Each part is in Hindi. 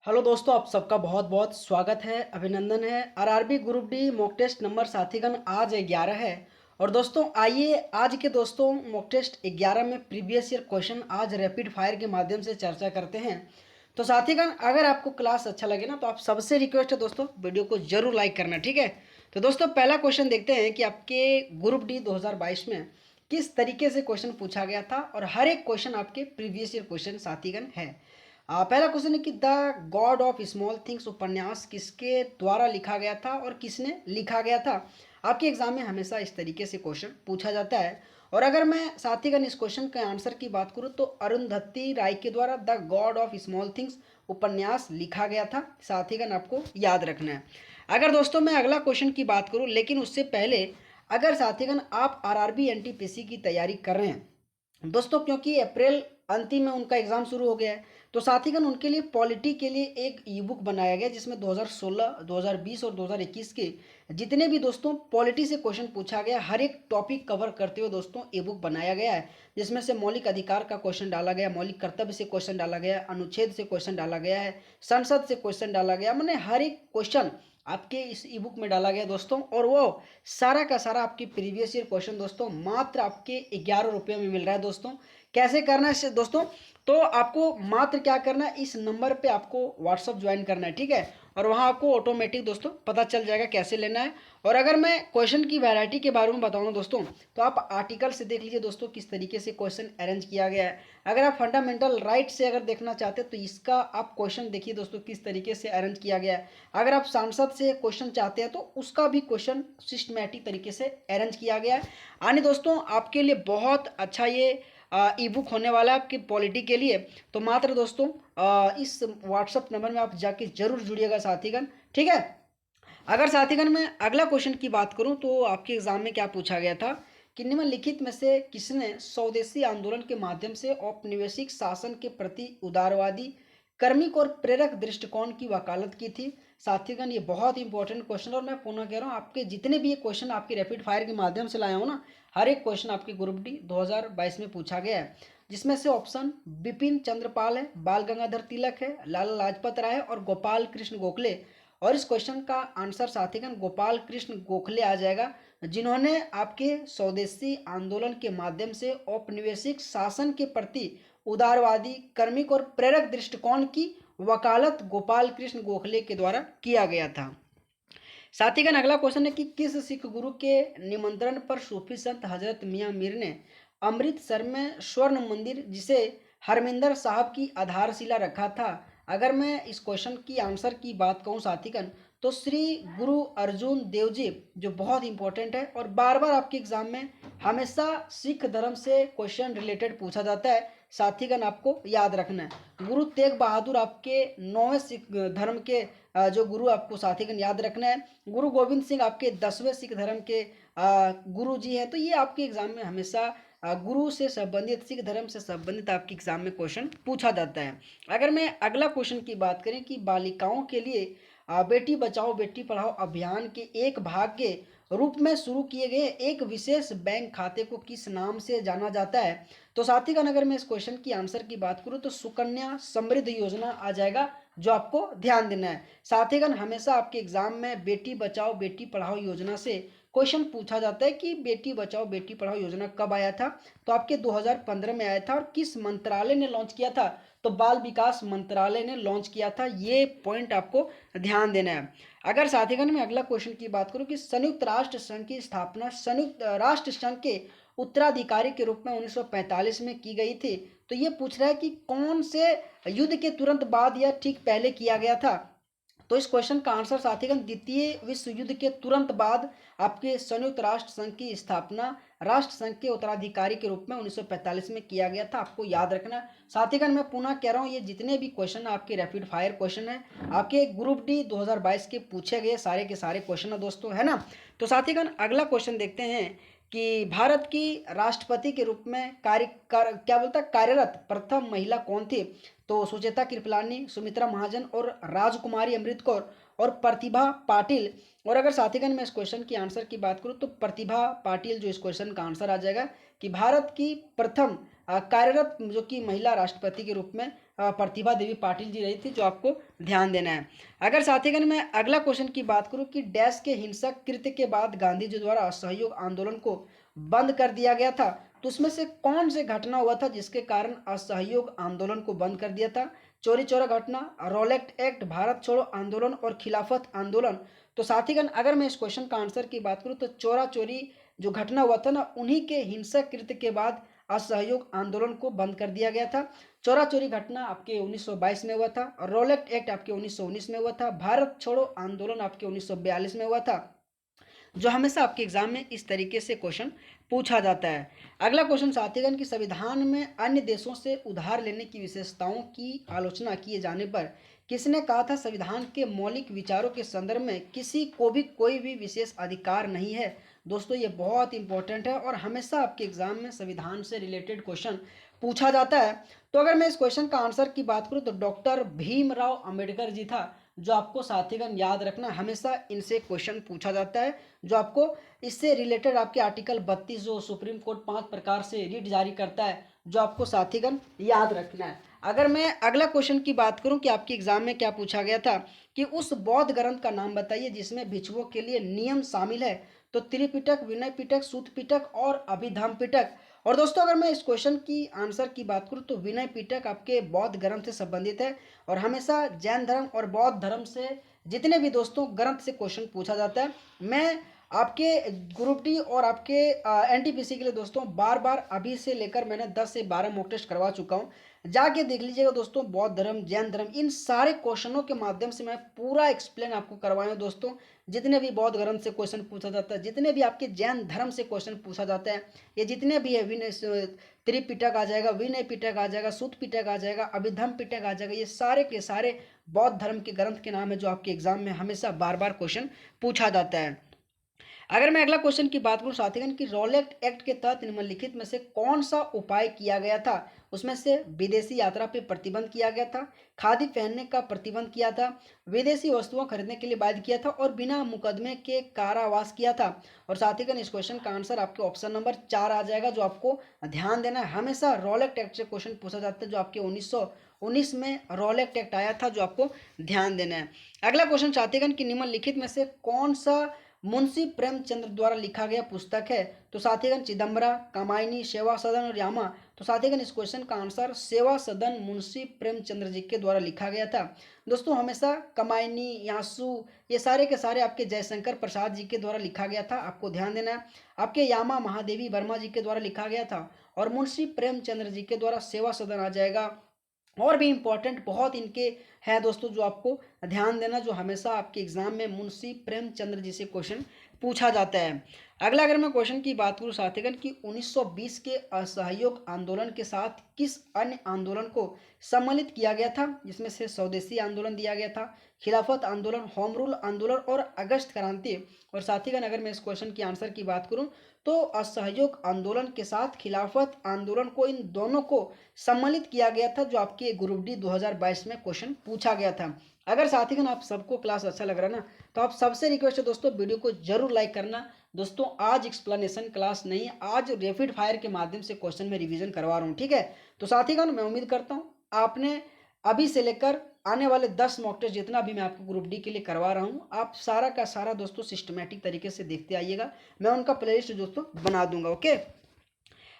हेलो दोस्तों, आप सबका बहुत बहुत स्वागत है, अभिनंदन है। RRB group D mock test number साथीगण आज 11 है। और दोस्तों आइए आज के दोस्तों मॉक टेस्ट 11 में प्रीवियस ईयर क्वेश्चन आज रैपिड फायर के माध्यम से चर्चा करते हैं। तो साथीगण अगर आपको क्लास अच्छा लगे ना तो आप सबसे रिक्वेस्ट है दोस्तों वीडियो को जरूर लाइक करना, ठीक है। तो दोस्तों पहला क्वेश्चन देखते हैं कि आपके ग्रुप डी 2022 में किस तरीके से क्वेश्चन पूछा गया था और हर एक क्वेश्चन आपके प्रीवियस ईयर क्वेश्चन साथीगण है। पहला क्वेश्चन है कि the God of small things उपन्यास किसके द्वारा लिखा गया था और किसने लिखा गया था। आपके एग्जाम में हमेशा इस तरीके से क्वेश्चन पूछा जाता है। और अगर मैं साथीगण इस क्वेश्चन के आंसर की बात करूं तो अरुंधति राय के द्वारा the God of small things उपन्यास लिखा गया था। साथीगण आपको याद रखना है। अगर दोस्तों मैं अगला क्वेश्चन की बात करूं, लेकिन उससे पहले अगर साथीगण आप आरआरबी एनटीपीसी की तैयारी कर रहे हैं दोस्तों, क्योंकि अप्रैल अंतिम में उनका एग्जाम शुरू हो गया है, तो साथीगण उनके लिए पॉलिटी के लिए एक ई बुक बनाया गया जिसमें 2016, 2020 और 2021 के जितने भी दोस्तों पॉलिटी से क्वेश्चन पूछा गया हर एक टॉपिक कवर करते हुए दोस्तों ई बुक बनाया गया है। जिसमें से मौलिक अधिकार का क्वेश्चन डाला गया, मौलिक कर्तव्य से क्वेश्चन डाला गया, अनुच्छेद से क्वेश्चन डाला गया है, संसद से क्वेश्चन डाला गया, मैंने हर एक क्वेश्चन आपके इस ई बुक में डाला गया दोस्तों। और वो सारा का सारा आपकी प्रीवियस ईयर क्वेश्चन दोस्तों मात्र आपके 11 रुपये में मिल रहा है दोस्तों। कैसे करना है दोस्तों, तो आपको मात्र क्या करना है, इस नंबर पे आपको व्हाट्सअप ज्वाइन करना है, ठीक है। और वहाँ आपको ऑटोमेटिक दोस्तों पता चल जाएगा कैसे लेना है। और अगर मैं क्वेश्चन की वैरायटी के बारे में बताऊँ दोस्तों, तो आप आर्टिकल से देख लीजिए दोस्तों किस तरीके से क्वेश्चन अरेंज किया गया है। अगर आप फंडामेंटल राइट से अगर देखना चाहते हैं तो इसका आप क्वेश्चन देखिए दोस्तों किस तरीके से अरेंज किया गया है। अगर आप सांसद से क्वेश्चन चाहते हैं तो उसका भी क्वेश्चन सिस्टमैटिक तरीके से अरेंज किया गया है। आने दोस्तों आपके लिए बहुत अच्छा ये ई बुक होने वाला है आपकी पॉलिटी के लिए। तो मात्र दोस्तों इस व्हाट्सअप नंबर में आप जाके जरूर जुड़िएगा साथीगण, ठीक है। अगर साथीगण मैं अगला क्वेश्चन की बात करूं तो आपके एग्जाम में क्या पूछा गया था कि निम्नलिखित में से किसने स्वदेशी आंदोलन के माध्यम से औपनिवेशिक शासन के प्रति उदारवादी कर्मिक और प्रेरक दृष्टिकोण की वकालत की थी। साथीगण ये बहुत इंपॉर्टेंट क्वेश्चन, और मैं पुनः कह रहा हूँ आपके जितने भी ये क्वेश्चन आपके रैपिड फायर के माध्यम से लाया हूँ ना, हर एक क्वेश्चन आपके ग्रुप डी 2022 में पूछा गया है। जिसमें से ऑप्शन बिपिन चंद्रपाल है, बाल गंगाधर तिलक है, लाला लाजपत राय है और गोपाल कृष्ण गोखले। और इस क्वेश्चन का आंसर साथीगण गोपाल कृष्ण गोखले आ जाएगा, जिन्होंने आपके स्वदेशी आंदोलन के माध्यम से औपनिवेशिक शासन के प्रति उदारवादी कर्मिक और प्रेरक दृष्टिकोण की वकालत गोपाल कृष्ण गोखले के द्वारा किया गया था। साथीगण अगला क्वेश्चन है कि किस सिख गुरु के निमंत्रण पर सूफी संत हजरत मियां मीर ने अमृतसर में स्वर्ण मंदिर जिसे हरमिंदर साहब की आधारशिला रखा था। अगर मैं इस क्वेश्चन की आंसर की बात कहूँ साथीगण, तो श्री गुरु अर्जुन देव जी, जो बहुत इंपॉर्टेंट है और बार बार आपके एग्जाम में हमेशा सिख धर्म से क्वेश्चन रिलेटेड पूछा जाता है। साथीगण आपको याद रखना है गुरु तेग बहादुर आपके 9वें सिख धर्म के जो गुरु आपको साथीगण याद रखना है। गुरु गोविंद सिंह आपके 10वें सिख धर्म के गुरु जी हैं। तो ये आपके एग्जाम में हमेशा गुरु से संबंधित, सिख धर्म से संबंधित आपके एग्जाम में क्वेश्चन पूछा जाता है। अगर मैं अगला क्वेश्चन की बात करें कि बालिकाओं के लिए बेटी बचाओ बेटी पढ़ाओ अभियान के एक भाग के रूप में शुरू किए गए एक विशेष बैंक खाते को किस नाम से जाना जाता है। तो साथीगण अगर मैं इस क्वेश्चन की आंसर की बात करूं तो सुकन्या समृद्धि योजना आ जाएगा, जो आपको ध्यान देना है। साथीगण हमेशा आपके एग्जाम में बेटी बचाओ बेटी पढ़ाओ योजना से क्वेश्चन पूछा जाता है कि बेटी बचाओ बेटी पढ़ाओ योजना कब आया था। तो आपके 2015 में आया था। और किस मंत्रालय ने लॉन्च किया था, तो बाल विकास मंत्रालय ने लॉन्च किया था। ये पॉइंट आपको ध्यान देना है। अगर साथीगण मैं अगला क्वेश्चन की बात करूं कि संयुक्त राष्ट्र संघ की स्थापना संयुक्त राष्ट्र संघ के उत्तराधिकारी के रूप में 1945 में की गई थी। तो ये पूछ रहा है कि कौन से युद्ध के तुरंत बाद या ठीक पहले किया गया था। तो इस क्वेश्चन का आंसर साथीगण द्वितीय विश्व युद्ध के तुरंत बाद आपके संयुक्त राष्ट्र संघ की स्थापना राष्ट्र संघ के उत्तराधिकारी के रूप में 1945 में किया गया था। आपको याद रखना। साथीगण मैं पुनः कह रहा हूँ ये जितने भी क्वेश्चन आपके रैपिड फायर क्वेश्चन है आपके ग्रुप डी 2022 के पूछे गए सारे के सारे क्वेश्चन है दोस्तों, है ना। तो साथीगण अगला क्वेश्चन देखते हैं कि भारत की राष्ट्रपति के रूप में क्या बोलता है कार्यरत प्रथम महिला कौन थी। तो सुचेता कृपलानी, सुमित्रा महाजन और राजकुमारी अमृत कौर और प्रतिभा पाटिल। और अगर साथीगण मैं इस क्वेश्चन की आंसर की बात करूं तो प्रतिभा पाटिल जो इस क्वेश्चन का आंसर आ जाएगा कि भारत की प्रथम कार्यरत जो कि महिला राष्ट्रपति के रूप में प्रतिभा देवी पाटिल जी रही थी, जो आपको ध्यान देना है। अगर साथीगण मैं अगला क्वेश्चन की बात करूं कि डैश के हिंसक कृत्य के बाद गांधी जी द्वारा असहयोग आंदोलन को बंद कर दिया गया था, तो उसमें से कौन से घटना हुआ था जिसके कारण असहयोग आंदोलन को बंद कर दिया था? चोरी चोरा घटना, रोलेक्ट एक्ट, भारत छोड़ो आंदोलन और खिलाफत आंदोलन। तो साथीगण अगर मैं इस क्वेश्चन का आंसर की बात करूं तो चोरा चोरी जो घटना हुआ था ना, उन्हीं के हिंसक कृत्य के बाद असहयोग आंदोलन को बंद कर दिया गया था। चोरा चोरी घटना आपके 1922 में हुआ था, रोलेक्ट एक्ट आपके 1919 में हुआ था, भारत छोड़ो आंदोलन आपके 1942 में हुआ था। जो हमेशा आपके एग्जाम में इस तरीके से क्वेश्चन पूछा जाता है। अगला क्वेश्चन साथीगण कि संविधान में अन्य देशों से उधार लेने की विशेषताओं की आलोचना किए जाने पर किसने कहा था संविधान के मौलिक विचारों के संदर्भ में किसी को भी कोई भी विशेष अधिकार नहीं है? दोस्तों ये बहुत इंपॉर्टेंट है और हमेशा आपके एग्जाम में संविधान से रिलेटेड क्वेश्चन पूछा जाता है। तो अगर मैं इस क्वेश्चन का आंसर की बात करूं तो डॉक्टर भीमराव अंबेडकर जी था, जो आपको साथीगण याद रखना, हमेशा इनसे क्वेश्चन पूछा जाता है। जो आपको इससे रिलेटेड आपके आर्टिकल 32 जो सुप्रीम कोर्ट 5 प्रकार से रिट जारी करता है, जो आपको साथीगण याद रखना है। अगर मैं अगला क्वेश्चन की बात करूं कि आपके एग्जाम में क्या पूछा गया था कि उस बौद्ध ग्रंथ का नाम बताइए जिसमें भिक्षुओं के लिए नियम शामिल है, तो त्रिपिटक, विनय पिटक, सूत पिटक और अभिधम पिटक। और दोस्तों अगर मैं इस क्वेश्चन की आंसर की बात करूं तो विनय पिटक आपके बौद्ध ग्रंथ से संबंधित है। और हमेशा जैन धर्म और बौद्ध धर्म से जितने भी दोस्तों ग्रंथ से क्वेश्चन पूछा जाता है, मैं आपके ग्रुप डी और आपके एनटीपीसी के लिए दोस्तों बार बार अभी से लेकर मैंने 10 से 12 मॉक टेस्ट करवा चुका हूं। जाके देख लीजिएगा दोस्तों, बौद्ध धर्म, जैन धर्म, इन सारे क्वेश्चनों के माध्यम से मैं पूरा एक्सप्लेन आपको करवाया हूं दोस्तों। जितने भी बौद्ध धर्म से क्वेश्चन पूछा जाता है, जितने भी आपके जैन धर्म से क्वेश्चन पूछा जाता है, ये जितने भी है विनय त्रिपिटक आ जाएगा, विनय पिटक आ जाएगा, सूत पिटक आ जाएगा, अभिधम पिटक आ जाएगा, ये सारे के सारे बौद्ध धर्म के ग्रंथ के नाम है जो आपके एग्जाम में हमेशा बार बार क्वेश्चन पूछा जाता है। अगर मैं अगला क्वेश्चन की बात करूं साथीगण कि रोलेक्ट एक्ट के तहत निम्नलिखित में से कौन सा उपाय किया गया था? उसमें से विदेशी यात्रा पे प्रतिबंध किया गया था, खादी पहनने का प्रतिबंध किया था, विदेशी वस्तुओं खरीदने के लिए बाध्य किया था और बिना मुकदमे के कारावास किया था। और साथीगण इस क्वेश्चन का आंसर आपके ऑप्शन नंबर 4 आ जाएगा, जो आपको ध्यान देना है। हमेशा रोलेक्ट एक्ट से क्वेश्चन पूछा जाता है, जो आपके 1919 में रोलेक्ट एक्ट आया था, जो आपको ध्यान देना है। अगला क्वेश्चन साथीगण कि निम्नलिखित में से कौन सा मुंशी प्रेमचंद्र द्वारा लिखा गया पुस्तक है? तो साथीगण चिदम्बरा, कामायनी, सेवा सदन और यामा। तो साथीगण इस क्वेश्चन का आंसर सेवा सदन मुंशी प्रेमचंद्र जी के द्वारा लिखा गया था। दोस्तों हमेशा कमायनी, यासु, ये सारे के सारे आपके जयशंकर प्रसाद जी के द्वारा लिखा गया था, आपको ध्यान देना है। आपके यामा महादेवी वर्मा जी के द्वारा लिखा गया था और मुंशी प्रेमचंद्र जी के द्वारा सेवा सदन आ जाएगा। और भी इंपॉर्टेंट बहुत इनके हैं दोस्तों, जो आपको ध्यान देना, जो हमेशा आपके एग्जाम में मुंशी प्रेमचंद्र जी से क्वेश्चन पूछा जाता है। अगला अगर मैं क्वेश्चन की बात करूं साथीगण कि 1920 के असहयोग आंदोलन के साथ किस अन्य आंदोलन को सम्मिलित किया गया था, जिसमें से स्वदेशी आंदोलन दिया गया था, खिलाफत आंदोलन, होम रूल आंदोलन और अगस्त क्रांति। और साथीगण अगर मैं इस क्वेश्चन की आंसर की बात करूं तो असहयोग आंदोलन के साथ खिलाफत आंदोलन को, इन दोनों को सम्मिलित किया गया था, जो आपके ग्रुप डी 2022 में क्वेश्चन पूछा गया था। अगर साथीगण आप सबको क्लास अच्छा लग रहा है ना, तो आप सबसे रिक्वेस्ट है दोस्तों वीडियो को जरूर लाइक करना। दोस्तों आज एक्सप्लेनेशन क्लास नहीं, आज रैपिड फायर के माध्यम से क्वेश्चन में रिवीजन करवा रहा हूँ, ठीक है? तो साथीगण मैं उम्मीद करता हूँ आपने अभी से लेकर आने वाले 10 मॉक टेस्ट जितना भी मैं आपको ग्रुप डी के लिए करवा रहा हूँ, आप सारा का सारा दोस्तों सिस्टमेटिक तरीके से देखते आइएगा। मैं उनका प्लेलिस्ट दोस्तों बना दूंगा, ओके?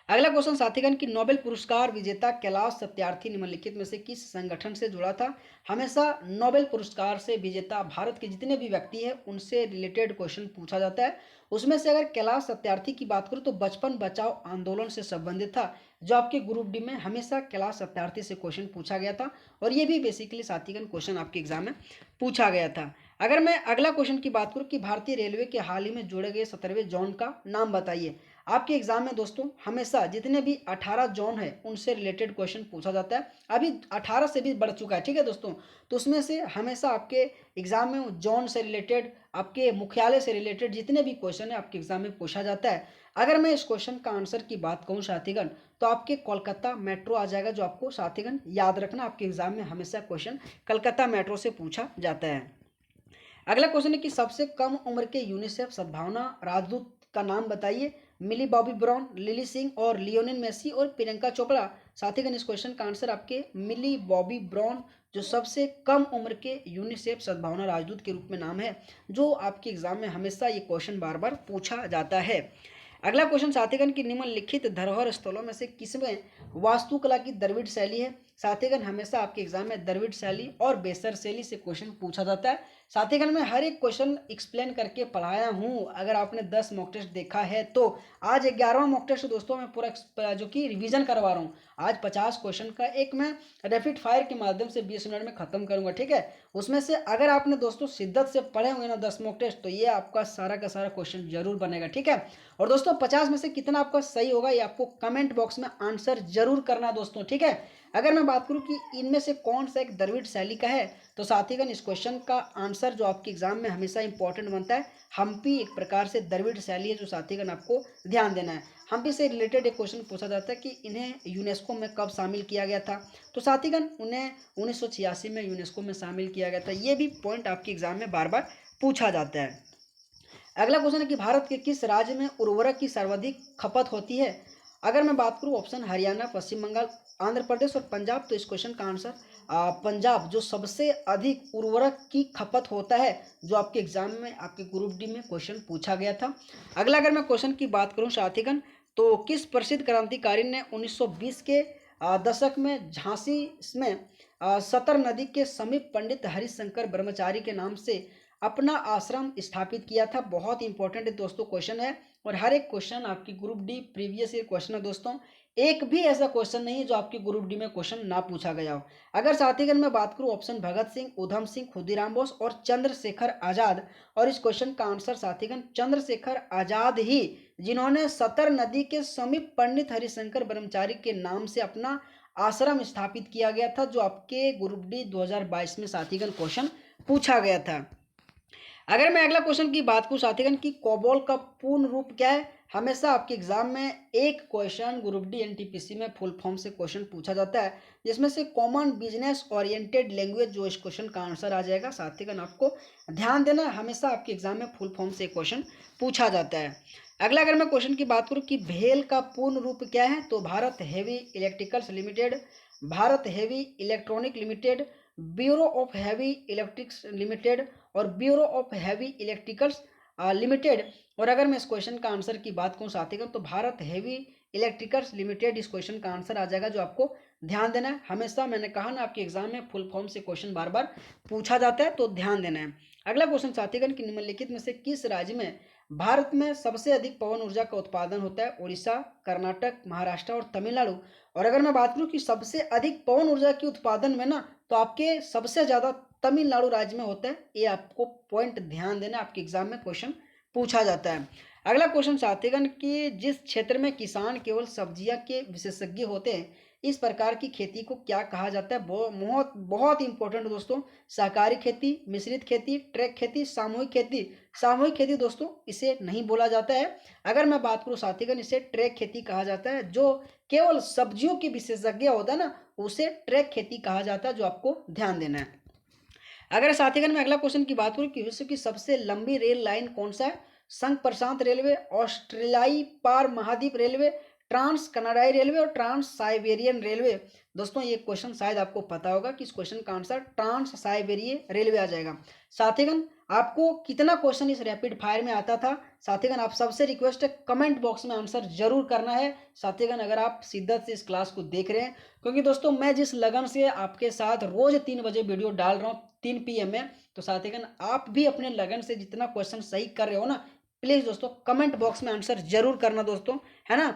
अगला क्वेश्चन साथीगण की नोबेल पुरस्कार विजेता कैलाश सत्यार्थी निम्नलिखित में से किस संगठन से जुड़ा था? हमेशा नोबेल पुरस्कार से विजेता भारत के जितने भी व्यक्ति हैं उनसे रिलेटेड क्वेश्चन पूछा जाता है। उसमें से अगर कैलाश सत्यार्थी की बात करूं तो बचपन बचाओ आंदोलन से संबंधित था, जो आपके ग्रुप डी में हमेशा कैलाश सत्यार्थी से क्वेश्चन पूछा गया था। और ये भी बेसिकली साथीगण क्वेश्चन आपके एग्जाम में पूछा गया था। अगर मैं अगला क्वेश्चन की बात करूं कि भारतीय रेलवे के हाल ही में जोड़े गए 17वें जोन का नाम बताइए। आपके एग्जाम में दोस्तों हमेशा जितने भी 18 जोन है उनसे रिलेटेड क्वेश्चन पूछा जाता है। अभी 18 से भी बढ़ चुका है, ठीक है दोस्तों? तो उसमें से हमेशा आपके एग्जाम में जोन से रिलेटेड, आपके मुख्यालय से रिलेटेड जितने भी क्वेश्चन है आपके एग्जाम में पूछा जाता है। अगर मैं इस क्वेश्चन का आंसर की बात कहूँ साथीगण, तो आपके कोलकाता मेट्रो आ जाएगा, जो आपको साथीगण याद रखना, आपके एग्जाम में हमेशा क्वेश्चन कलकत्ता मेट्रो से पूछा जाता है। अगला क्वेश्चन है कि सबसे कम उम्र के यूनिसेफ सद्भावना राजदूत का नाम बताइए। मिली बॉबी ब्राउन, लिली सिंह और लियोनेल मेसी और प्रियंका चोपड़ा। साथीगण इस क्वेश्चन का आंसर आपके मिली बॉबी ब्राउन, जो सबसे कम उम्र के यूनिसेफ सद्भावना राजदूत के रूप में नाम है, जो आपके एग्जाम में हमेशा ये क्वेश्चन बार बार पूछा जाता है। अगला क्वेश्चन साथीगण की निम्नलिखित धरोहर स्थलों में से किसमें वास्तुकला की द्रविड़ शैली है। साथीगण हमेशा आपके एग्जाम में द्रविड़ शैली और बेसर शैली से क्वेश्चन पूछा जाता है। साथीगण मैं हर एक क्वेश्चन एक्सप्लेन करके पढ़ाया हूँ। अगर आपने 10 मॉक टेस्ट देखा है तो आज 11वां मॉक टेस्ट दोस्तों मैं पूरा जो कि रिवीजन करवा रहा हूँ। आज 50 क्वेश्चन का एक मैं रैपिड फायर के माध्यम से 20 मिनट में खत्म करूंगा, ठीक है। उसमें से अगर आपने दोस्तों शिद्दत से पढ़े होंगे ना 10 मॉक टेस्ट, तो ये आपका सारा का सारा क्वेश्चन जरूर बनेगा, ठीक है। और दोस्तों 50 में से कितना आपका सही होगा ये आपको कमेंट बॉक्स में आंसर जरूर करना दोस्तों, ठीक है। अगर मैं बात करूं कि इनमें से कौन सा एक द्रविड़ शैली का है, तो साथीगण इस क्वेश्चन का आंसर जो आपके एग्जाम में हमेशा इंपॉर्टेंट बनता है, हम्पी एक प्रकार से द्रविड़ शैली है, जो साथीगण आपको ध्यान देना है। हम्पी से रिलेटेड एक क्वेश्चन पूछा जाता है कि इन्हें यूनेस्को में कब शामिल किया गया था, तो साथीगण उन्हें 1986 में यूनेस्को में शामिल किया गया था। ये भी पॉइंट आपके एग्जाम में बार बार पूछा जाता है। अगला क्वेश्चन है कि भारत के किस राज्य में उर्वरक की सर्वाधिक खपत होती है। अगर मैं बात करूं ऑप्शन हरियाणा, पश्चिम बंगाल, आंध्र प्रदेश और पंजाब, तो इस क्वेश्चन का आंसर पंजाब, जो सबसे अधिक उर्वरक की खपत होता है, जो आपके एग्जाम में आपके ग्रुप डी में क्वेश्चन पूछा गया था। अगला अगर मैं क्वेश्चन की बात करूं साथीगण, तो किस प्रसिद्ध क्रांतिकारी ने 1920 के दशक में झांसी में सतर नदी के समीप पंडित हरिशंकर ब्रह्मचारी के नाम से अपना आश्रम स्थापित किया था। बहुत इंपॉर्टेंट दोस्तों क्वेश्चन है, और हर एक क्वेश्चन आपकी group D previous year question है दोस्तों। एक भी ऐसा क्वेश्चन नहीं है जो आपकी ग्रुप डी में क्वेश्चन ना पूछा गया हो। अगर साथीगण मैं बात करूं ऑप्शन भगत सिंह, उधम सिंह, खुदीराम बोस और चंद्रशेखर आजाद, और इस क्वेश्चन का आंसर साथीगण चंद्रशेखर आजाद ही, जिन्होंने सतर नदी के समीप पंडित हरिशंकर ब्रह्मचारी के नाम से अपना आश्रम स्थापित किया गया था, जो आपके ग्रुप डी 2022 में साथीगण क्वेश्चन पूछा गया था। अगर मैं अगला क्वेश्चन की बात करूं साथीगण की कोबोल का पूर्ण रूप क्या है, हमेशा आपके एग्जाम में एक क्वेश्चन ग्रुप डी एनटीपीसी में फुल फॉर्म से क्वेश्चन पूछा जाता है, जिसमें से कॉमन बिजनेस ओरिएंटेड लैंग्वेज, जो इस क्वेश्चन का आंसर आ जाएगा। साथीगण आपको ध्यान देना, हमेशा आपके एग्जाम में फुल फॉर्म से क्वेश्चन पूछा जाता है। अगला अगर मैं क्वेश्चन की बात करूं कि भेल का पूर्ण रूप क्या है, तो Bharat Heavy Electricals Limited, Bharat Heavy Electronic Limited, Bureau of Heavy Electrics Limited और Bureau of Heavy Electricals Limited. और अगर मैं इस क्वेश्चन का आंसर की बात करूं साथीगण, तो भारत हेवी इलेक्ट्रिकल्स लिमिटेड इस क्वेश्चन का आंसर आ जाएगा, जो आपको ध्यान देना है। हमेशा मैंने कहा ना आपके एग्जाम में फुल फॉर्म से क्वेश्चन बार बार पूछा जाता है, तो ध्यान देना है। अगला क्वेश्चन साथीगण की निम्नलिखित में से किस राज्य में भारत में सबसे अधिक पवन ऊर्जा का उत्पादन होता है। उड़ीसा, कर्नाटक, महाराष्ट्र और तमिलनाडु। और अगर मैं बात करूं कि सबसे अधिक पवन ऊर्जा के उत्पादन में ना, तो आपके सबसे ज्यादा तमिलनाडु राज्य में होता है। ये आपको पॉइंट ध्यान देना, आपके एग्जाम में क्वेश्चन पूछा जाता है। अगला क्वेश्चन साथीगण कि जिस क्षेत्र में किसान केवल सब्जियां के विशेषज्ञ होते हैं, इस प्रकार की खेती को क्या कहा जाता है। बहुत बहुत इंपॉर्टेंट दोस्तों, सहकारी खेती, मिश्रित खेती, ट्रैक खेती, सामूहिक खेती। सामूहिक खेती दोस्तों इसे नहीं बोला जाता है। अगर मैं बात करूं साथीगण, इसे ट्रैक खेती कहा जाता है। जो केवल सब्जियों के विशेषज्ञ होता है ना, उसे ट्रैक खेती कहा जाता है, जो आपको ध्यान देना है। अगर साथीगण मैं अगला क्वेश्चन की बात करूं कि विश्व की सबसे लंबी रेल लाइन कौन सा है। संघ प्रशांत रेलवे, ऑस्ट्रेलियाई पार महाद्वीप रेलवे, ट्रांस कनाडाई रेलवे और ट्रांस साइबेरियन रेलवे। दोस्तों ये क्वेश्चन शायद आपको पता होगा कि इस क्वेश्चन का आंसर ट्रांस साइबेरियन रेलवे आ जाएगा। साथीगण आपको कितना क्वेश्चन इस रैपिड फायर में आता था, साथीगण आप सबसे रिक्वेस्ट है कमेंट बॉक्स में आंसर जरूर करना है। साथीगण अगर आप शिद्दत से इस क्लास को देख रहे हैं, क्योंकि दोस्तों मैं जिस लगन से आपके साथ रोज 3 बजे वीडियो डाल रहा हूँ 3 PM में, तो साथीगण आप भी अपने लगन से जितना क्वेश्चन सही कर रहे हो ना, प्लीज दोस्तों कमेंट बॉक्स में आंसर जरूर करना दोस्तों, है ना।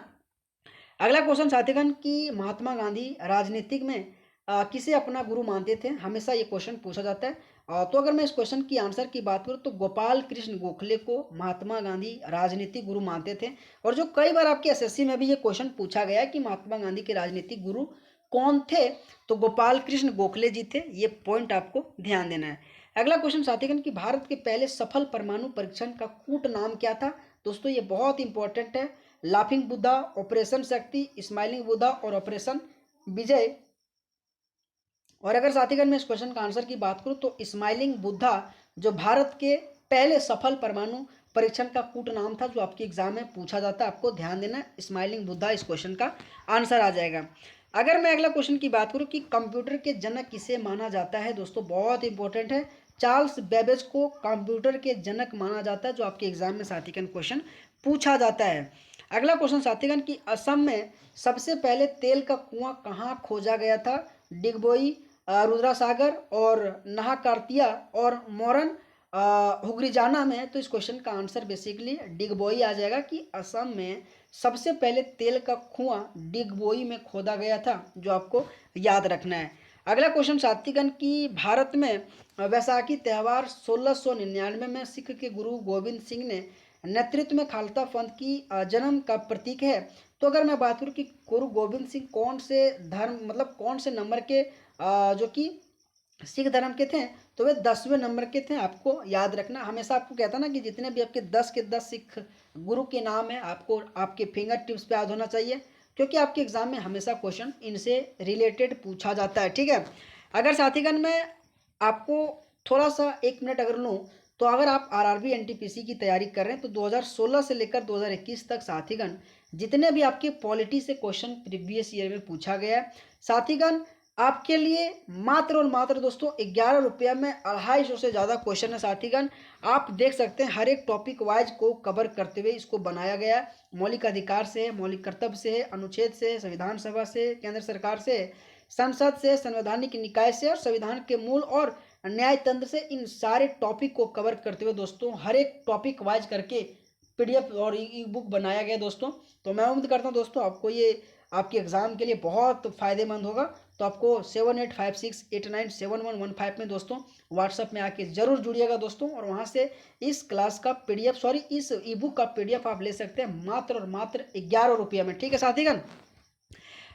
अगला क्वेश्चन साथीगण कि महात्मा गांधी राजनीतिक में किसे अपना गुरु मानते थे, हमेशा ये क्वेश्चन पूछा जाता है। तो अगर मैं इस क्वेश्चन की आंसर की बात करूं, तो गोपाल कृष्ण गोखले को महात्मा गांधी राजनीतिक गुरु मानते थे। और जो कई बार आपके एसएससी में भी ये क्वेश्चन पूछा गया है कि महात्मा गांधी के राजनीतिक गुरु कौन थे, तो गोपाल कृष्ण गोखले जी थे। ये पॉइंट आपको ध्यान देना है। अगला क्वेश्चन साथीगण कि भारत के पहले सफल परमाणु परीक्षण का कूट नाम क्या था। दोस्तों ये बहुत इंपॉर्टेंट है। लाफिंग बुद्धा, ऑपरेशन शक्ति, स्माइलिंग बुद्धा और ऑपरेशन विजय। और अगर साथीगण मैं इस क्वेश्चन का आंसर की बात करूं, तो स्माइलिंग बुद्धा जो भारत के पहले सफल परमाणु परीक्षण का कूट नाम था, जो आपके एग्जाम में पूछा जाता है, आपको ध्यान देना। स्माइलिंग बुद्धा इस क्वेश्चन का आंसर आ जाएगा। अगर मैं अगला क्वेश्चन की बात करूं कि कंप्यूटर के जनक किसे माना जाता है, दोस्तों बहुत इंपॉर्टेंट है। चार्ल्स बेबेज को कंप्यूटर के जनक माना जाता है, जो आपके एग्जाम में साथीगण क्वेश्चन पूछा जाता है। अगला क्वेश्चन साथीगण कि असम में सबसे पहले तेल का कुआं कहाँ खोजा गया था? डिगबोई, रुद्रासागर और नाहरकटिया और मोरन हुग्रीजाना में। तो इस क्वेश्चन का आंसर बेसिकली डिगबोई आ जाएगा कि असम में सबसे पहले तेल का कुआं डिगबोई में खोदा गया था, जो आपको याद रखना है। अगला क्वेश्चन साथीगण की भारत में वैसाखी त्यौहार 1699 में सिख के गुरु गोविंद सिंह ने नेतृत्व में खालसा पंथ की जन्म का प्रतीक है। तो अगर मैं बात करूँ कि गुरु गोविंद सिंह कौन से धर्म मतलब कौन से नंबर के जो कि सिख धर्म के थे, तो वे 10वें नंबर के थे। आपको याद रखना, हमेशा आपको कहता ना कि जितने भी आपके 10 के 10 सिख गुरु के नाम है, आपको आपके फिंगर टिप्स पे याद होना चाहिए, क्योंकि आपके एग्जाम में हमेशा क्वेश्चन इनसे रिलेटेड पूछा जाता है। ठीक है। अगर साथीगण मैं आपको थोड़ा सा 1 मिनट अगर लूँ, तो अगर आप आरआरबी एनटीपीसी की तैयारी कर रहे हैं तो 2016 से लेकर 2021 तक साथीगण जितने भी आपके पॉलिटी से क्वेश्चन प्रीवियस ईयर में पूछा गया है, साथीगण आपके लिए मात्र और मात्र दोस्तों 11 रुपया में 250 से ज़्यादा क्वेश्चन है। साथीगण आप देख सकते हैं हर एक टॉपिक वाइज को कवर करते हुए इसको बनाया गया है। मौलिक अधिकार से, मौलिक कर्तव्य से, अनुच्छेद से, संविधान सभा से, केंद्र सरकार से, संसद से, संवैधानिक निकाय से और संविधान के मूल और न्याय तंत्र से, इन सारे टॉपिक को कवर करते हुए दोस्तों हर एक टॉपिक वाइज करके पीडीएफ और ई बुक बनाया गया दोस्तों। तो मैं उम्मीद करता हूँ दोस्तों आपको ये आपके एग्जाम के लिए बहुत फायदेमंद होगा। तो आपको 7856897115 में दोस्तों व्हाट्सएप में आके जरूर जुड़िएगा दोस्तों, और वहाँ से इस क्लास का पीडीएफ इस ई बुक का पीडीएफ आप ले सकते हैं मात्र और मात्र 11 रुपये में। ठीक है साथीगण।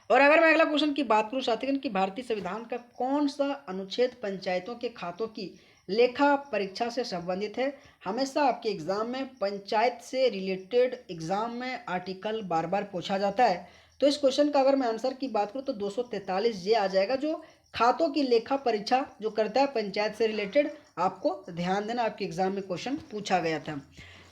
और अगर मैं अगला क्वेश्चन की बात करूं साथीगण कि भारतीय संविधान का कौन सा अनुच्छेद पंचायतों के खातों की लेखा परीक्षा से संबंधित है? हमेशा आपके एग्जाम में पंचायत से रिलेटेड एग्जाम में आर्टिकल बार बार पूछा जाता है। तो इस क्वेश्चन का अगर मैं आंसर की बात करूं तो 243 ये आ जाएगा, जो खातों की लेखा परीक्षा जो करता है पंचायत से रिलेटेड। आपको ध्यान देना, आपके एग्जाम में क्वेश्चन पूछा गया था।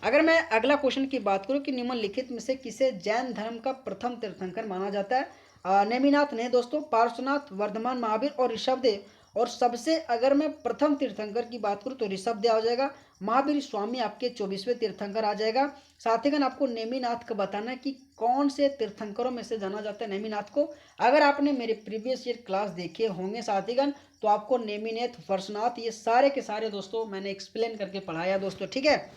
अगर मैं अगला क्वेश्चन की बात करूं कि निम्नलिखित में से किसे जैन धर्म का प्रथम तीर्थंकर माना जाता है? नेमिनाथ ने दोस्तों, पार्श्वनाथ, वर्धमान महावीर और ऋषभदेव। और सबसे अगर मैं प्रथम तीर्थंकर की बात करूं तो ऋषभदेव आ जाएगा। महावीर स्वामी आपके 24वें तीर्थंकर आ जाएगा। साथीगण आपको नेमिनाथ का बताना है कि कौन से तीर्थंकरों में से जाना जाता है नेमिनाथ को। अगर आपने मेरे प्रीवियस ईयर क्लास देखे होंगे साथीगण, तो आपको नेमिनाथ, पार्श्वनाथ, ये सारे के सारे दोस्तों मैंने एक्सप्लेन करके पढ़ाया दोस्तों। ठीक है।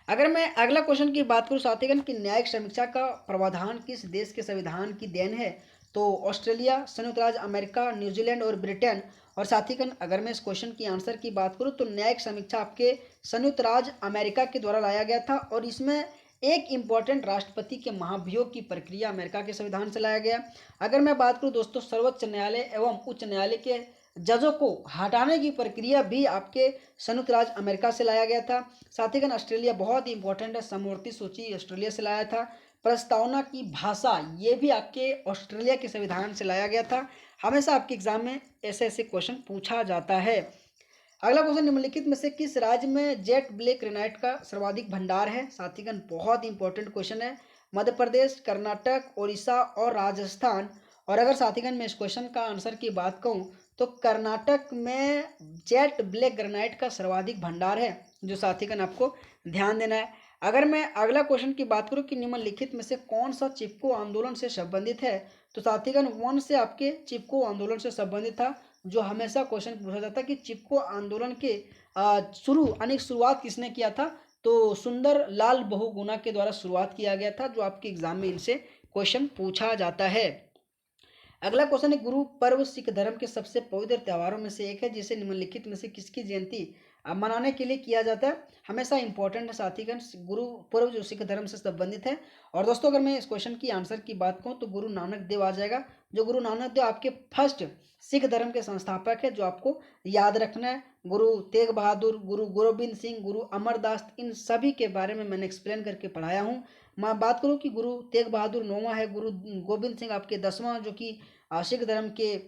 अगर मैं अगला क्वेश्चन की बात करूं साथीगण कि न्यायिक समीक्षा का प्रावधान किस देश के संविधान की देन है? तो ऑस्ट्रेलिया, संयुक्त राज्य अमेरिका, न्यूजीलैंड और ब्रिटेन। और साथीगण अगर मैं इस क्वेश्चन की आंसर की बात करूं तो न्यायिक समीक्षा आपके संयुक्त राज्य अमेरिका के द्वारा लाया गया था, और इसमें एक इम्पॉर्टेंट राष्ट्रपति के महाभियोग की प्रक्रिया अमेरिका के संविधान से लाया गया। अगर मैं बात करूं दोस्तों सर्वोच्च न्यायालय एवं उच्च न्यायालय के जजों को हटाने की प्रक्रिया भी आपके संयुक्त राज्य अमेरिका से लाया गया था। साथीगण ऑस्ट्रेलिया बहुत ही इंपॉर्टेंट है, समवर्ती सूची ऑस्ट्रेलिया से लाया था। प्रस्तावना की भाषा ये भी आपके ऑस्ट्रेलिया के संविधान से लाया गया था। हमेशा आपके एग्जाम में ऐसे ऐसे क्वेश्चन पूछा जाता है। अगला क्वेश्चन, निम्नलिखित में से किस राज्य में जेट ब्लैक ग्रेनाइट का सर्वाधिक भंडार है? साथीगण बहुत इंपॉर्टेंट क्वेश्चन है। मध्य प्रदेश, कर्नाटक, उड़ीसा और राजस्थान। और अगर साथीगण मैं इस क्वेश्चन का आंसर की बात कहूँ तो कर्नाटक में जेट ब्लैक ग्रेनाइट का सर्वाधिक भंडार है, जो साथीगण आपको ध्यान देना है। अगर मैं अगला क्वेश्चन की बात करूं कि निम्नलिखित में से कौन सा चिपको आंदोलन से संबंधित है, तो साथीगण वन से आपके चिपको आंदोलन से संबंधित था। जो हमेशा क्वेश्चन पूछा जाता है कि चिपको आंदोलन के शुरुआत किसने किया था? तो सुंदर लाल बहुगुणा के द्वारा शुरुआत किया गया था, जो आपके एग्जाम में इनसे क्वेश्चन पूछा जाता है। अगला क्वेश्चन है, गुरु पर्व सिख धर्म के सबसे पवित्र त्योहारों में से एक है, जिसे निम्नलिखित में से किसकी जयंती मनाने के लिए किया जाता है? हमेशा इंपॉर्टेंट है साथीगण, गुरु पर्व जो सिख धर्म से संबंधित है। और दोस्तों अगर मैं इस क्वेश्चन की आंसर की बात कहूँ तो गुरु नानक देव आ जाएगा। जो गुरु नानक देव आपके फर्स्ट सिख धर्म के संस्थापक है, जो आपको याद रखना है। गुरु तेग बहादुर, गुरु गोबिंद सिंह, गुरु अमरदास, इन सभी के बारे में मैंने एक्सप्लेन करके पढ़ाया हूँ। मैं बात करूँ कि गुरु तेग बहादुर 9वां है, गुरु गोबिंद सिंह आपके 10वां, जो कि सिख धर्म के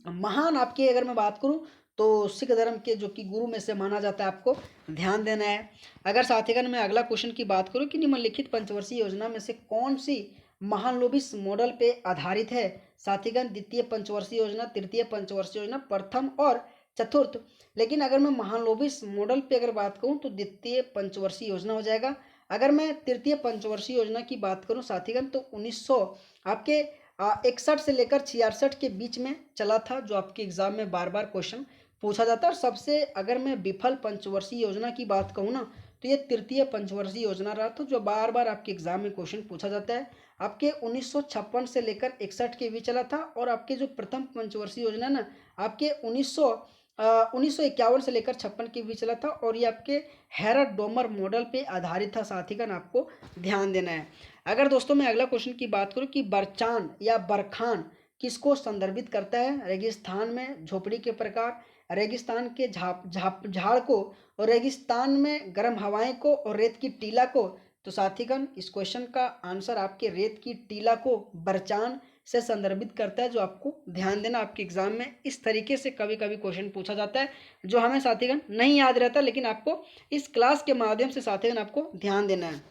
महान आपके अगर मैं बात करूं तो सिख धर्म के जो कि गुरु में से माना जाता है, आपको ध्यान देना है। अगर साथीगण मैं अगला क्वेश्चन की बात करूं कि निम्नलिखित पंचवर्षीय योजना में से कौन सी महालनोबिस मॉडल पे आधारित है? साथीगण द्वितीय पंचवर्षीय योजना, तृतीय पंचवर्षीय योजना, प्रथम और चतुर्थ। लेकिन अगर मैं महालनोबिस मॉडल पे अगर बात करूँ तो द्वितीय पंचवर्षीय योजना हो जाएगा। अगर मैं तृतीय पंचवर्षीय योजना की बात करूँ साथीगण तो 1900 आपके 61 से लेकर 66 के बीच में चला था, जो आपके एग्जाम में बार बार क्वेश्चन पूछा जाता है। और सबसे अगर मैं विफल पंचवर्षीय योजना की बात कहूँ ना तो ये तृतीय पंचवर्षीय योजना रहा था, जो बार बार आपके एग्जाम में क्वेश्चन पूछा जाता है। आपके 1956 से लेकर 61 के बीच चला था। और आपके जो प्रथम पंचवर्षीय योजना ना आपके 1951 से लेकर 56 के बीच चला था, और ये आपके हेरड डोमर मॉडल पे आधारित था साथीगण, आपको ध्यान देना है। अगर दोस्तों मैं अगला क्वेश्चन की बात करूँ कि बरचान या बरखान किसको संदर्भित करता है? रेगिस्तान में झोपड़ी के प्रकार, रेगिस्तान के झाड़ को, और रेगिस्तान में गर्म हवाएं को, और रेत की टीला को। तो साथीगण इस क्वेश्चन का आंसर आपके रेत की टीला को बरचान से संदर्भित करता है, जो आपको ध्यान देना। आपके एग्जाम में इस तरीके से कभी कभी क्वेश्चन पूछा जाता है, जो हमें साथीगण नहीं याद रहता, लेकिन आपको इस क्लास के माध्यम से साथीगण आपको ध्यान देना है।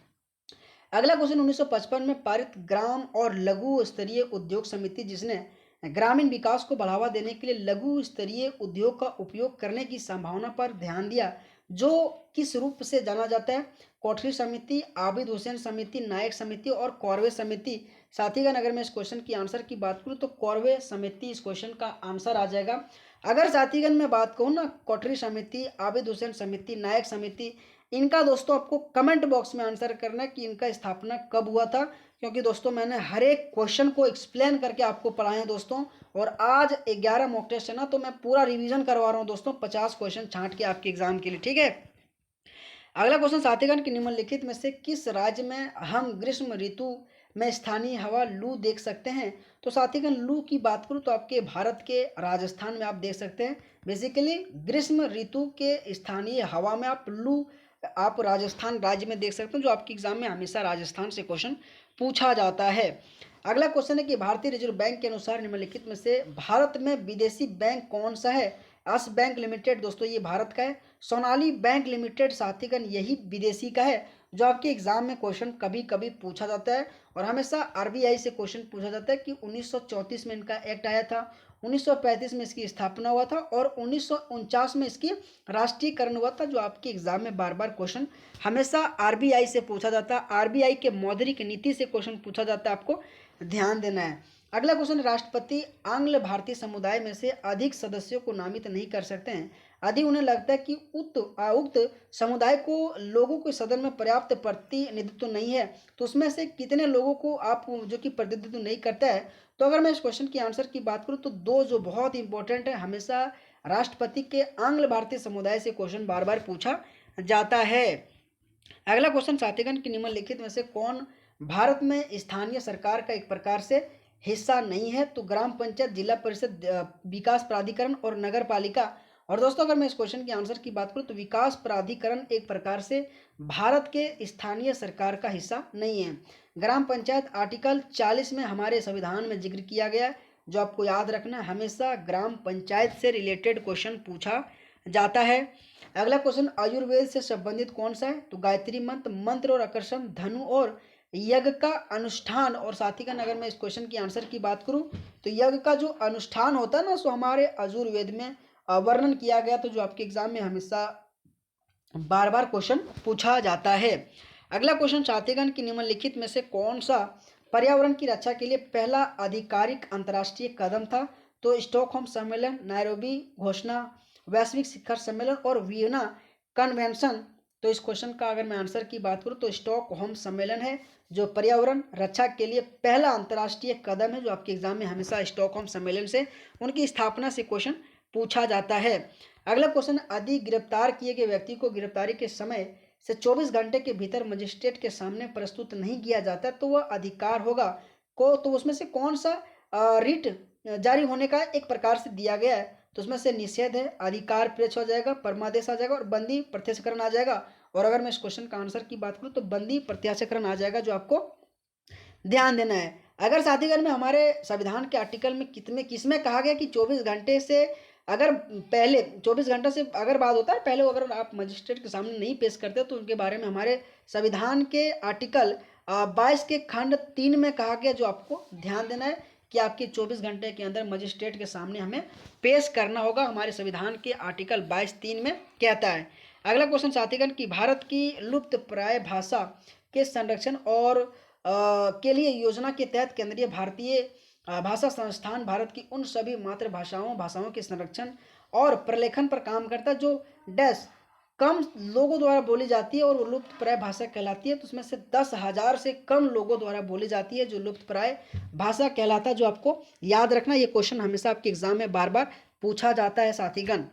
अगला क्वेश्चन 1955 में पारित ग्राम और लघु स्तरीय उद्योग समिति, जिसने ग्रामीण विकास को बढ़ावा देने के लिए लघु स्तरीय उद्योग का उपयोग करने की संभावना पर ध्यान दिया, जो किस रूप से जाना जाता है? कोठरी समिति, आबिद हुसैन समिति, नायक समिति और कॉरवे समिति। साथीगण अगर मैं इस क्वेश्चन की आंसर की बात करूं तो कॉरवे समिति इस क्वेश्चन का आंसर आ जाएगा। अगर साथीगण मैं बात कहूँ ना कोठरी समिति, आबिद हुसैन समिति, नायक समिति, इनका दोस्तों आपको कमेंट बॉक्स में आंसर करना है कि इनका स्थापना कब हुआ था, क्योंकि दोस्तों मैंने हर एक क्वेश्चन को एक्सप्लेन करके आपको पढ़ाए हैं दोस्तों। और आज 11 मॉक टेस्ट है ना, तो मैं पूरा रिवीजन करवा रहा हूँ दोस्तों, 50 क्वेश्चन छांट के आपके एग्जाम के लिए, ठीक है। अगला क्वेश्चन साथीगण के निम्नलिखित में से किस राज्य में हम ग्रीष्म ऋतु में स्थानीय हवा लू देख सकते हैं? तो साथीगण लू की बात करूँ तो आपके भारत के राजस्थान में आप देख सकते हैं। बेसिकली ग्रीष्म ऋतु के स्थानीय हवा में आप लू आप राजस्थान राज्य में देख सकते हैं, जो आपके एग्जाम में हमेशा राजस्थान से क्वेश्चन पूछा जाता है। अगला क्वेश्चन है कि भारतीय रिजर्व बैंक के अनुसार निम्नलिखित में से भारत में विदेशी बैंक कौन सा है? यस बैंक लिमिटेड दोस्तों ये भारत का है। सोनाली बैंक लिमिटेड साथीगण यही विदेशी का है, जो आपके एग्जाम में क्वेश्चन कभी कभी पूछा जाता है। और हमेशा आरबीआई से क्वेश्चन पूछा जाता है कि 1934 में इनका एक्ट आया था, 1935 में इसकी स्थापना हुआ था, और 1949 में इसकी राष्ट्रीयकरण हुआ था, जो आपके एग्जाम में बार बार क्वेश्चन हमेशा आरबीआई से पूछा जाता है। आरबीआई के मौद्रिक नीति से क्वेश्चन पूछा जाता है, आपको ध्यान देना है। अगला क्वेश्चन, राष्ट्रपति आंग्ल भारतीय समुदाय में से अधिक सदस्यों को नामित नहीं कर सकते हैं यदि उन्हें लगता है कि उक्त समुदाय को लोगों को सदन में पर्याप्त प्रतिनिधित्व नहीं है। तो उसमें से कितने लोगों को आप जो कि प्रतिनिधित्व नहीं करता है? तो अगर मैं इस क्वेश्चन की आंसर की बात करूं तो दो जो बहुत इंपॉर्टेंट है, हमेशा राष्ट्रपति के आंग्ल भारतीय समुदाय से क्वेश्चन बार बार पूछा जाता है। अगला क्वेश्चन, साथीगण की निम्नलिखित में से कौन भारत में स्थानीय सरकार का एक प्रकार से हिस्सा नहीं है? तो ग्राम पंचायत, जिला परिषद, विकास प्राधिकरण और नगर पालिका। और दोस्तों अगर मैं इस क्वेश्चन की आंसर की बात करूं तो विकास प्राधिकरण एक प्रकार से भारत के स्थानीय सरकार का हिस्सा नहीं है। ग्राम पंचायत आर्टिकल 40 में हमारे संविधान में जिक्र किया गया है, जो आपको याद रखना है, हमेशा ग्राम पंचायत से रिलेटेड क्वेश्चन पूछा जाता है। अगला क्वेश्चन, आयुर्वेद से संबंधित कौन सा है? तो गायत्री मंत्र, मंत्र और आकर्षण, धनु और यज्ञ का अनुष्ठान। और साथीगण अगर मैं इस क्वेश्चन की आंसर की बात करूं तो यज्ञ का जो अनुष्ठान होता है ना, सो हमारे आयुर्वेद में वर्णन किया गया, तो जो आपके एग्जाम में हमेशा बार बार क्वेश्चन पूछा जाता है। अगला क्वेश्चन, साथीगण की निम्नलिखित में से कौन सा पर्यावरण की रक्षा के लिए पहला आधिकारिक अंतर्राष्ट्रीय कदम था? तो स्टॉकहोम सम्मेलन, नायरोबी घोषणा, वैश्विक शिखर सम्मेलन और वियना कन्वेंशन। तो इस क्वेश्चन का अगर मैं आंसर की बात करूं तो स्टॉकहोम सम्मेलन है, जो पर्यावरण रक्षा के लिए पहला अंतर्राष्ट्रीय कदम है, जो आपके एग्जाम में हमेशा स्टॉकहोम सम्मेलन से उनकी स्थापना से क्वेश्चन पूछा जाता है। अगला क्वेश्चन, यदि गिरफ्तार किए गए व्यक्ति को गिरफ्तारी के समय से 24 घंटे के भीतर मजिस्ट्रेट के सामने प्रस्तुत नहीं किया जाता तो वह अधिकार होगा को, तो उसमें से कौन सा रिट जारी होने का एक प्रकार से दिया गया है? तो उसमें से निषेध है, अधिकार पेश हो जाएगा, परमादेश आ जाएगा और बंदी प्रत्यक्षकरण आ जाएगा। और अगर मैं इस क्वेश्चन का आंसर की बात करूं तो बंदी प्रत्यक्षकरण आ जाएगा, जो आपको ध्यान देना है। अगर साथीगण में हमारे संविधान के आर्टिकल में किसमें कहा गया कि 24 घंटे से अगर पहले 24 घंटे से अगर बात होता है पहले अगर आप मजिस्ट्रेट के सामने नहीं पेश करते तो उनके बारे में हमारे संविधान के आर्टिकल 22 के खंड 3 में कहा गया, जो आपको ध्यान देना है कि आपके 24 घंटे के अंदर मजिस्ट्रेट के सामने हमें पेश करना होगा, हमारे संविधान के आर्टिकल 22(3) में कहता है। अगला क्वेश्चन साथीगण कि भारत की लुप्त प्राय भाषा के संरक्षण और के लिए योजना के तहत केंद्रीय भारतीय भाषा संस्थान भारत की उन सभी भाषाओं के संरक्षण और प्रलेखन पर काम करता है जो डैश कम लोगों द्वारा बोली जाती है और वो लुप्त प्राय भाषा कहलाती है। तो उसमें से 10,000 से कम लोगों द्वारा बोली जाती है जो लुप्त प्राय भाषा कहलाता है, जो आपको याद रखना। ये क्वेश्चन हमेशा आपके एग्जाम में बार बार पूछा जाता है साथीगण।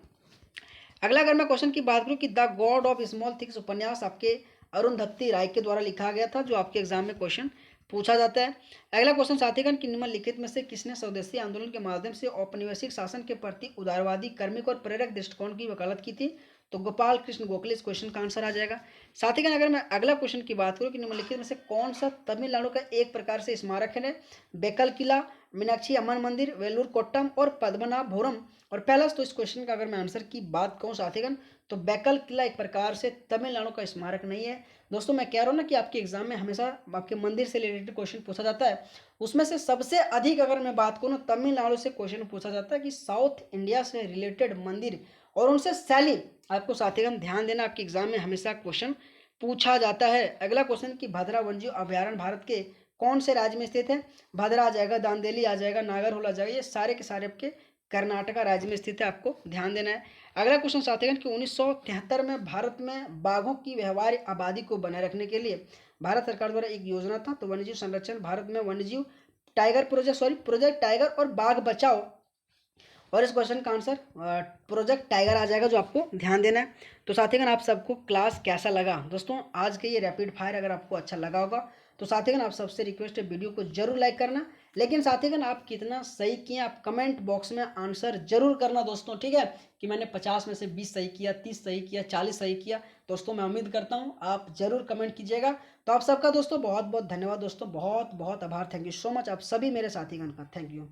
अगला अगर मैं क्वेश्चन की बात करूं कि the God of small things उपन्यास आपके अरुंधति राय के द्वारा लिखा गया था, जो आपके एग्जाम में क्वेश्चन पूछा जाता है। अगला क्वेश्चन साथीगण कि निम्नलिखित में से किसने स्वदेशी आंदोलन के माध्यम से औपनिवेशिक शासन के प्रति उदारवादी, कार्मिक और प्रेरक दृष्टिकोण की वकालत की थी? तो गोपाल कृष्ण गोखले इस क्वेश्चन का आंसर आ जाएगा। साथीगण अगर मैं अगला क्वेश्चन की बात करूं कि निम्नलिखित में से कौन सा तमिलनाडु का एक प्रकार से स्मारक है? बेकल किला, मीनाक्षी अम्मन मंदिर, वेलूर कोट्टम और पद्मनाभपुरम। और पहला तो इस क्वेश्चन का अगर मैं आंसर की बात कहूँ साथीगण, तो बेकल किला एक प्रकार से तमिलनाडु का स्मारक नहीं है। दोस्तों मैं कह रहा हूँ ना कि आपके एग्जाम में हमेशा आपके मंदिर से रिलेटेड क्वेश्चन पूछा जाता है। उसमें से सबसे अधिक अगर मैं बात करूँ तमिलनाडु से क्वेश्चन पूछा जाता है कि साउथ इंडिया से रिलेटेड मंदिर और उनसे शैली। आपको साथीगण ध्यान देना, आपके एग्जाम में हमेशा क्वेश्चन पूछा जाता है। अगला क्वेश्चन कि भद्रा वन्यजीव अभयारण्य भारत के कौन से राज्य में स्थित है? भद्रा आ जाएगा, दांदेली आ जाएगा, नागरहोल आ जाएगा, ये सारे के सारे आपके कर्नाटका राज्य में स्थित है, आपको ध्यान देना है। अगला क्वेश्चन साथीगण कि 1973 में भारत में बाघों की व्यवहार्य आबादी को बनाए रखने के लिए भारत सरकार द्वारा एक योजना था, तो वन्यजीव संरक्षण भारत में वन्यजीव टाइगर प्रोजेक्ट टाइगर और बाघ बचाओ। और इस क्वेश्चन का आंसर प्रोजेक्ट टाइगर आ जाएगा, जो आपको ध्यान देना है। तो साथीगण आप सबको क्लास कैसा लगा? दोस्तों आज के ये रैपिड फायर अगर आपको अच्छा लगा होगा तो साथीगण आप सबसे रिक्वेस्ट है वीडियो को जरूर लाइक करना। लेकिन साथीगण आप कितना सही किए आप कमेंट बॉक्स में आंसर जरूर करना दोस्तों, ठीक है? कि मैंने 50 में से 20 सही किया, 30 सही किया, 40 सही किया। दोस्तों मैं उम्मीद करता हूँ आप जरूर कमेंट कीजिएगा। तो आप सबका दोस्तों बहुत बहुत धन्यवाद दोस्तों, बहुत बहुत आभार। थैंक यू सो मच आप सभी मेरे साथीगण का। Thank you.